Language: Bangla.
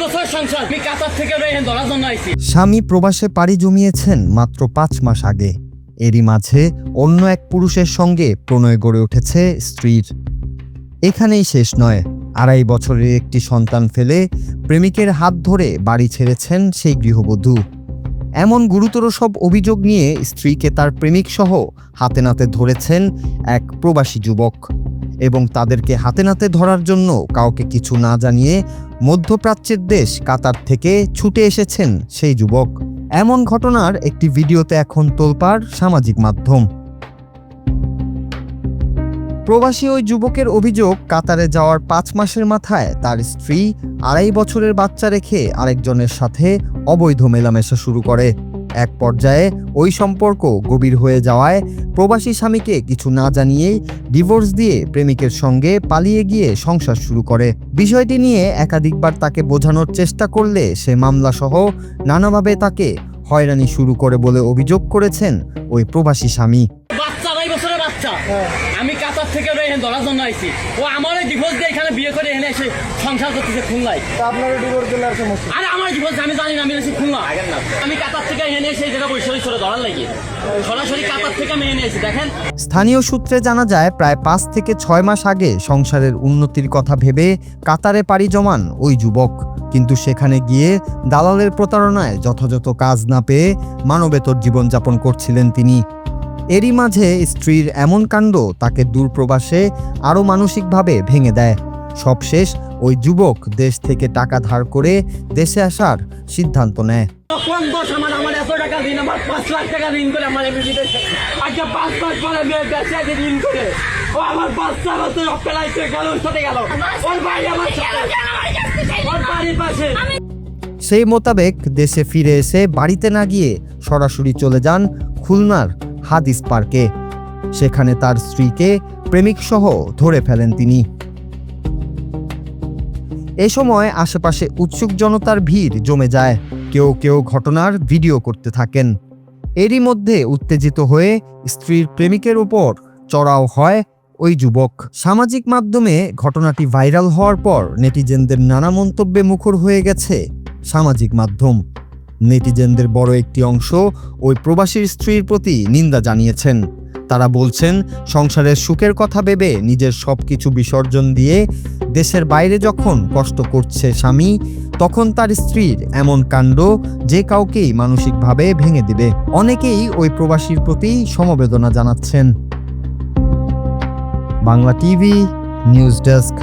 বছরের সংসার, আমি কাতার থেকে এখানে ধরার জন্য আইছি। স্বামী প্রবাসে পাড়ি জমিয়েছেন মাত্র 5 মাস আগে। এরই মাঝে অন্য এক পুরুষের সঙ্গে প্রণয় গড়ে উঠেছে স্ত্রীর। এখানেই শেষ নয়, 2.5 বছরের একটি সন্তান ফেলে প্রেমিকের হাত ধরে বাড়ি ছেড়েছেন সেই গৃহবধূ। এমন গুরুতর সব অভিযোগ নিয়ে স্ত্রীকে তার প্রেমিক সহ হাতে নাতে ধরেছেন এক প্রবাসী যুবক, এবং তাদেরকে হাতে নাতে ধরার জন্য কাউকে কিছু না জানিয়ে মধ্যপ্রাচ্যের দেশ কাতার থেকে ছুটে এসেছেন সেই যুবক। এমন ঘটনার একটি ভিডিওতে এখন তোলপাড় সামাজিক মাধ্যম। প্রবাসী ওই যুবকের অভিযোগ, কাতারে যাওয়ার 5 মাসের মাথায় তার স্ত্রী 2.5 বছরের বাচ্চা রেখে আরেকজনের সাথে অবৈধ মেলামেশা শুরু করে। এক পর্যায়ে ওই সম্পর্ক গভীর হয়ে যাওয়ায় প্রবাসী স্বামীকে কিছু না জানিয়েই ডিভোর্স দিয়ে প্রেমিকের সঙ্গে পালিয়ে গিয়ে সংসার শুরু করে। বিষয়টি নিয়ে একাধিকবার তাকে বোঝানোর চেষ্টা করলে সে মামলাসহ নানাভাবে তাকে হয়রানি শুরু করে বলে অভিযোগ করেছেন ওই প্রবাসী স্বামী। বাচ্চা 2.5 বছরের বাচ্চা, আমি কাতার থেকে এখানে ধরার জন্য আইছি। ও আমার ডিভোর্স দিয়ে এখানে বিয়ে করে এখানে এসে সংসার করতেছে খুলনায়। আপনারা ডিভোর্স দিলে আর সমস্যা? আরে আমার ডিভোর্স আমি জানি না, আমি এসে খুলনা। আমি কাতার থেকে এখানে এসে এই জায়গা বৈশালী ছোট ধরার লাগিয়ে সরাসরি কাতার থেকে আমি এনে এসেছি। দেখেন, স্থানীয় সূত্রে জানা যায়, প্রায় 5 থেকে 6 মাস আগে সংসারের উন্নতির কথা ভেবে কাতারে পাড়ি জমান ওই যুবক, কিন্তু সেখানে গিয়ে দালালের প্রতারণায় যথাযথ কাজ না পেয়ে মানবেতর জীবনযাপন করছিলেন তিনি। এরই মাঝে স্ত্রীর এমন কাণ্ড তাকে দূরপ্রবাসে আরও মানসিকভাবে ভেঙে দেয়। সবশেষ ওই যুবক দেশ থেকে টাকা ধার করে দেশে আসার সিদ্ধান্ত নেয়। কোন দোষ আমার? আমার এত টাকা ঋণ, আমার 5 লাখ টাকা ঋণ করে আমার বিদেশে আজকে 5 মাস পরে মেয়ে দেশে আছে ঋণ করে। ও আমার বাচ্চা বাচ্চা পেলাইতে গেল, সাথে গেল ওর বাড়ি আমার সাথে, ওর বাড়ির পাশে। সেই মোতাবেক দেশে ফিরে এসে বাড়িতে না গিয়ে সরাসরি চলে যান খুলনার হাদিস পার্কে। সেখানে তার স্ত্রীকে প্রেমিক সহ ধরে ফেলেন তিনি। এ সময় আশেপাশে উৎসুক জনতার ভিড় জমে যায়। কেউ কেউ ঘটনার ভিডিও করতে থাকেন। এরই মধ্যে উত্তেজিত হয়ে স্ত্রীর প্রেমিকের উপর চড়াও হয় ওই যুবক। সামাজিক মাধ্যমে ঘটনাটি ভাইরাল হওয়ার পর নেটিজেনদের নানা মন্তব্যে মুখর হয়ে গেছে সামাজিক মাধ্যম। নেটিজেনদের বড় একটি অংশ ওই প্রবাসীর স্ত্রীর প্রতি নিন্দা জানিয়েছেন। তারা বলছেন, সংসারের সুখের কথা ভেবে নিজের সবকিছু বিসর্জন দিয়ে দেশের বাইরে যখন কষ্ট করছে স্বামী, তখন তার স্ত্রীর এমন কাণ্ড যে কাউকেই মানসিকভাবে ভেঙে দিবে। অনেকেই ওই প্রবাসীর প্রতি সমবেদনা জানাচ্ছেন। Bangla TV news desk.